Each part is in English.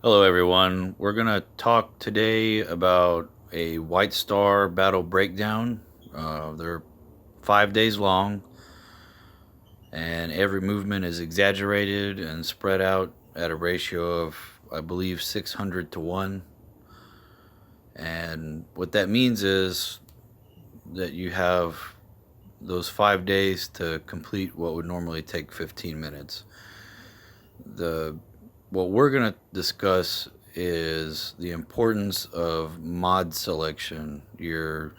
Hello, everyone. We're going to talk today about a White Star battle breakdown. They're 5 days long, and every movement is exaggerated and spread out at a ratio of, I believe, 600 to 1. And what that means is that you have those 5 days to complete what would normally take 15 minutes. What we're going to discuss is the importance of mod selection, the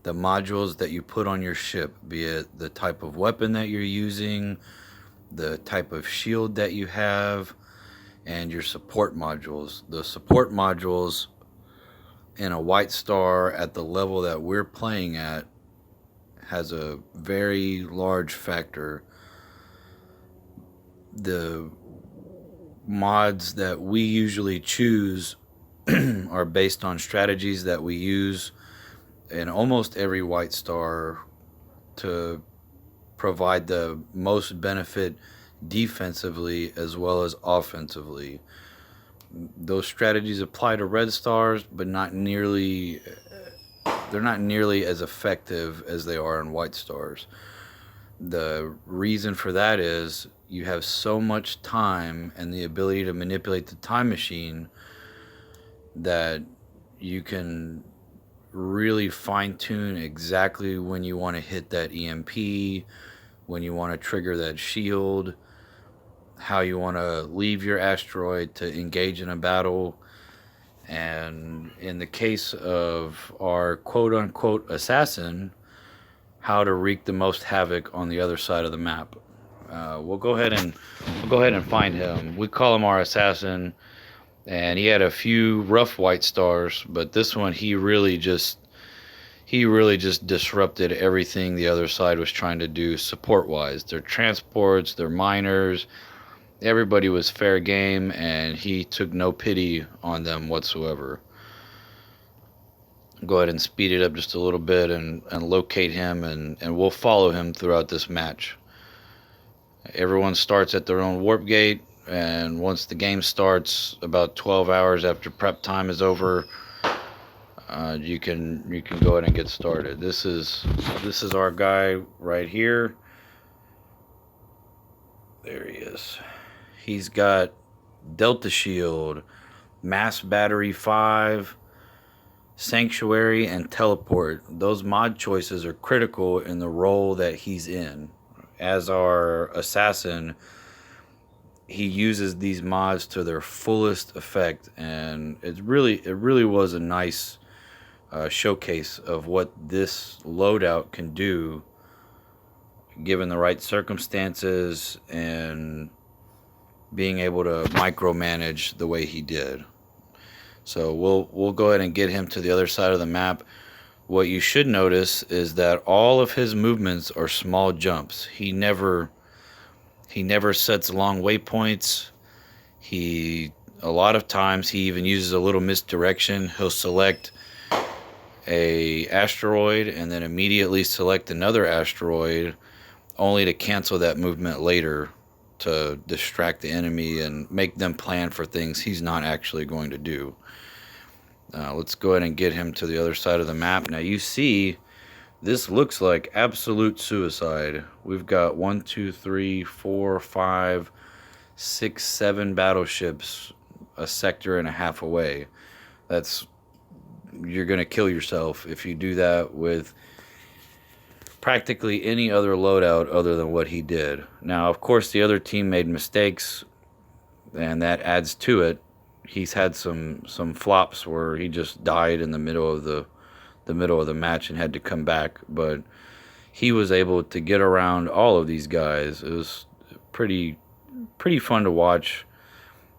modules that you put on your ship, be it the type of weapon that you're using, the type of shield that you have, and your support modules. The support modules in a White Star at the level that we're playing at has a very large factor. The mods that we usually choose are based on strategies that we use in almost every White Star to provide the most benefit defensively as well as offensively. Those strategies apply to Red Stars, but they're not nearly as effective as they are in White Stars. The reason for that is you have so much time and the ability to manipulate the time machine that you can really fine-tune exactly when you want to hit that EMP, when you want to trigger that shield, how you want to leave your asteroid to engage in a battle. And in the case of our quote-unquote assassin, how to wreak the most havoc on the other side of the map. We'll go ahead and find him. We call him our assassin, and he had a few rough White Stars, but this one he really just disrupted everything the other side was trying to do support wise. Their transports, their miners, everybody was fair game, and he took no pity on them whatsoever. Go ahead and speed it up just a little bit and locate him, and we'll follow him throughout this match. Everyone starts at their own warp gate, and once the game starts, about 12 hours after prep time is over, you can go ahead and get started. This is our guy right here. There he is. He's got Delta Shield, Mass Battery 5, Sanctuary, and Teleport. Those mod choices are critical in the role that he's in. As our assassin, he uses these mods to their fullest effect, and it really was a nice showcase of what this loadout can do given the right circumstances and being able to micromanage the way he did. So we'll go ahead and get him to the other side of the map. What you should notice is that all of his movements are small jumps. He never sets long waypoints. A lot of times he even uses a little misdirection. He'll select a asteroid and then immediately select another asteroid, only to cancel that movement later to distract the enemy and make them plan for things he's not actually going to do. Let's go ahead and get him to the other side of the map. Now you see, this looks like absolute suicide. We've got 1, 2, 3, 4, 5, 6, 7 battleships a sector and a half away. You're going to kill yourself if you do that with practically any other loadout other than what he did. Now, of course, the other team made mistakes, and that adds to it. He's had some flops where he just died in the middle of the match and had to come back, but he was able to get around all of these guys. It was pretty fun to watch.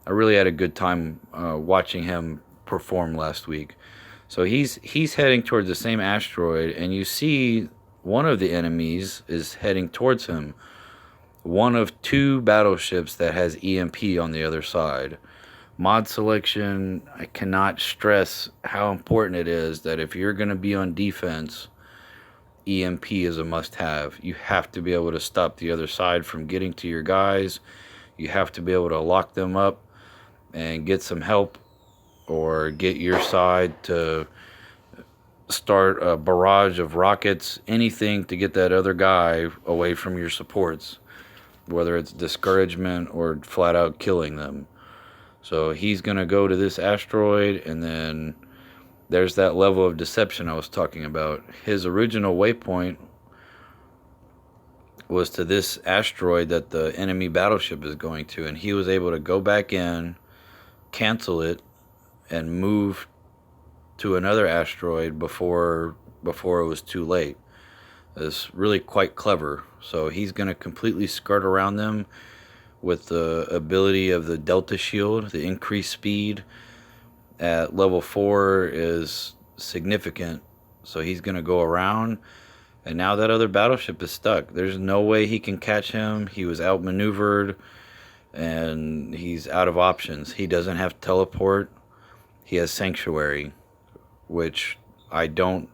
I really had a good time watching him perform last week. So he's heading towards the same asteroid, and you see one of the enemies is heading towards him. One of 2 battleships that has EMP on the other side. Mod selection, I cannot stress how important it is that if you're going to be on defense, EMP is a must-have. You have to be able to stop the other side from getting to your guys. You have to be able to lock them up. and get some help, or get your side to start a barrage of rockets, anything to get that other guy away from your supports, whether it's discouragement or flat out killing them. So he's going to go to this asteroid, and then there's that level of deception I was talking about. His original waypoint was to this asteroid that the enemy battleship is going to, and he was able to go back in, cancel it, and move to another asteroid before it was too late. It's really quite clever. So he's going to completely skirt around them with the ability of the Delta Shield. The increased speed at level 4 is significant. So he's going to go around, and now that other battleship is stuck. There's no way he can catch him. He was outmaneuvered, and he's out of options. He doesn't have teleport. He has Sanctuary, which I don't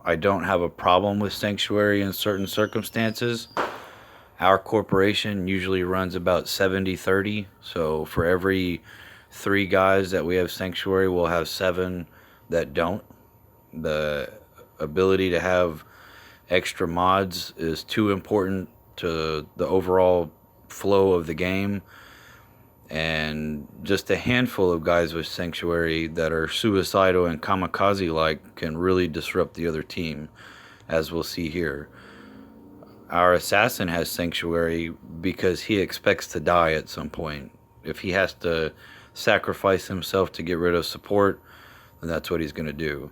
have a problem with Sanctuary in certain circumstances. Our corporation usually runs about 70-30. So for every 3 guys that we have Sanctuary, we'll have 7 that don't. The ability to have extra mods is too important to the overall flow of the game. And just a handful of guys with Sanctuary that are suicidal and kamikaze-like can really disrupt the other team, as we'll see here. Our assassin has Sanctuary because he expects to die at some point. If he has to sacrifice himself to get rid of support, then that's what he's going to do.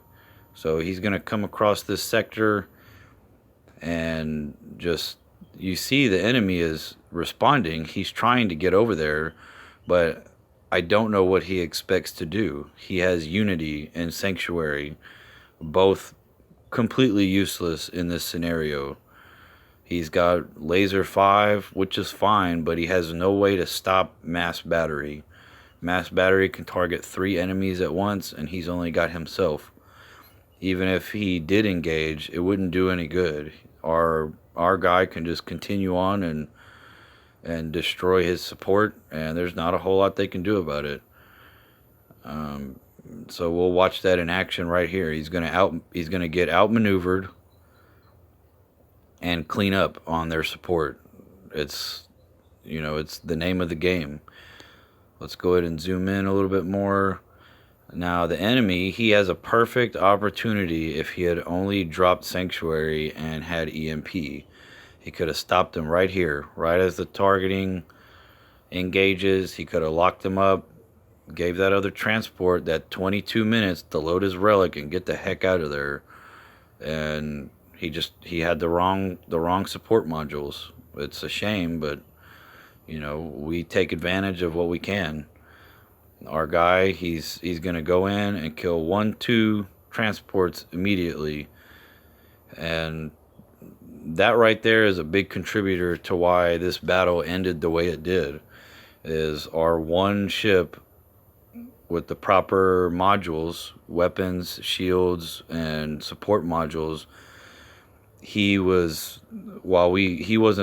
So he's going to come across this sector, and just, you see the enemy is responding. He's trying to get over there, but I don't know what he expects to do. He has Unity and Sanctuary, both completely useless in this scenario. He's got Laser 5, which is fine, but he has no way to stop Mass Battery. Mass Battery can target 3 enemies at once, and he's only got himself. Even if he did engage, it wouldn't do any good. Our guy can just continue on and destroy his support, and there's not a whole lot they can do about it. So we'll watch that in action right here. He's gonna get outmaneuvered and clean up on their support. It's the name of the game. Let's go ahead and zoom in a little bit more. Now the enemy, he has a perfect opportunity. If he had only dropped Sanctuary and had EMP, he could have stopped him right here, right as the targeting engages. He could have locked him up, gave that other transport that 22 minutes to load his relic and get the heck out of there. And he had the wrong support modules. It's a shame, but we take advantage of what we can. Our guy, he's gonna go in and kill 1-2 transports immediately, and that right there is a big contributor to why this battle ended the way it did. Is our one ship with the proper modules, weapons, shields, and support modules. He wasn't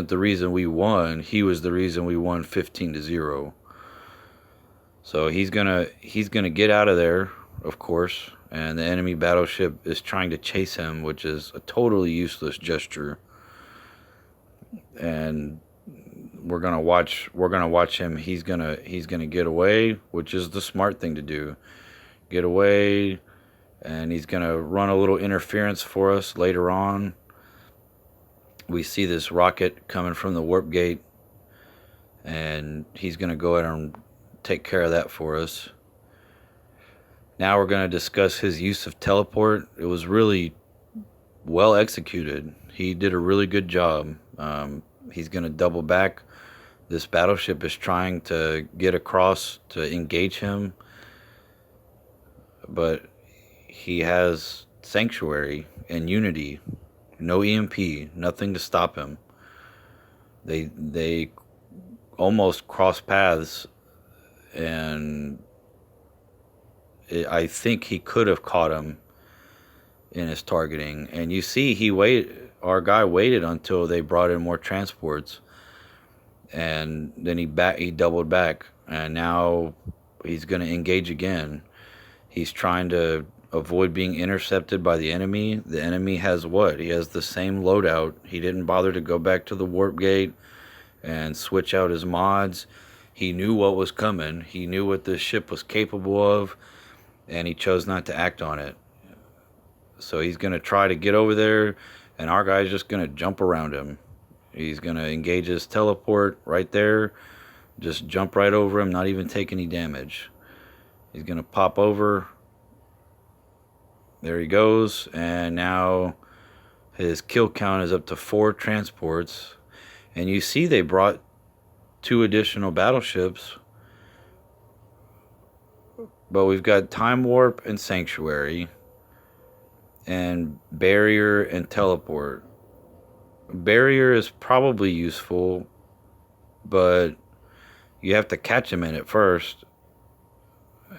the reason we won. He was the reason we won 15-0. So he's gonna get out of there, of course, and the enemy battleship is trying to chase him, which is a totally useless gesture. And we're gonna watch him. He's gonna get away, which is the smart thing to do. Get away, and he's gonna run a little interference for us later on. We see this rocket coming from the warp gate, and he's gonna go ahead and take care of that for us. Now we're going to discuss his use of teleport. It was really well executed. He did a really good job. He's going to double back. This battleship is trying to get across to engage him, but he has Sanctuary and Unity. No EMP, nothing to stop him. They almost cross paths, and I think he could have caught him in his targeting. And you see, our guy waited until they brought in more transports, and then he doubled back, and now he's going to engage again. He's trying to avoid being intercepted by the enemy. The enemy has what? He has the same loadout. He didn't bother to go back to the warp gate and switch out his mods. He knew what was coming. He knew what this ship was capable of, and he chose not to act on it. So he's going to try to get over there, and our guy's just going to jump around him. He's going to engage his teleport right there, just jump right over him, not even take any damage. He's going to pop over. There he goes, and now his kill count is up to 4 transports. And you see they brought 2 additional battleships. But we've got Time Warp and Sanctuary, and Barrier and Teleport. Barrier is probably useful, but you have to catch him in it first.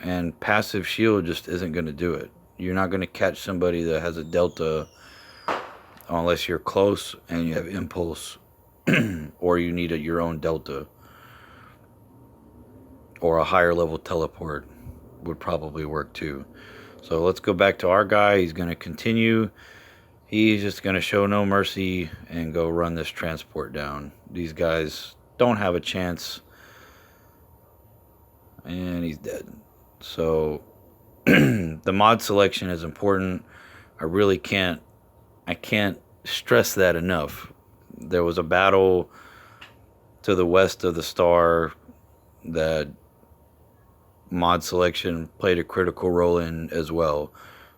And Passive Shield just isn't going to do it. You're not going to catch somebody that has a Delta unless you're close and you have Impulse. Or you need your own Delta. Or a higher level Teleport would probably work too. So let's go back to our guy. He's going to continue. He's just going to show no mercy and go run this transport down. These guys don't have a chance. And he's dead. So the mod selection is important. I can't stress that enough. There was a battle to the west of the star that mod selection played a critical role in as well.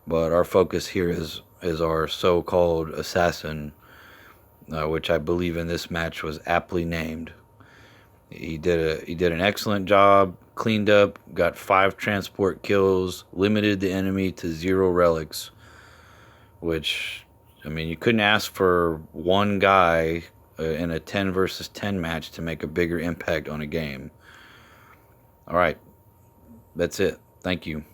But our focus here is our so-called assassin, which I believe in this match was aptly named. He did an excellent job, cleaned up, got 5 transport kills, limited the enemy to 0 relics, which, I mean, you couldn't ask for one guy in a 10 versus 10 match to make a bigger impact on a game. All right, that's it. Thank you.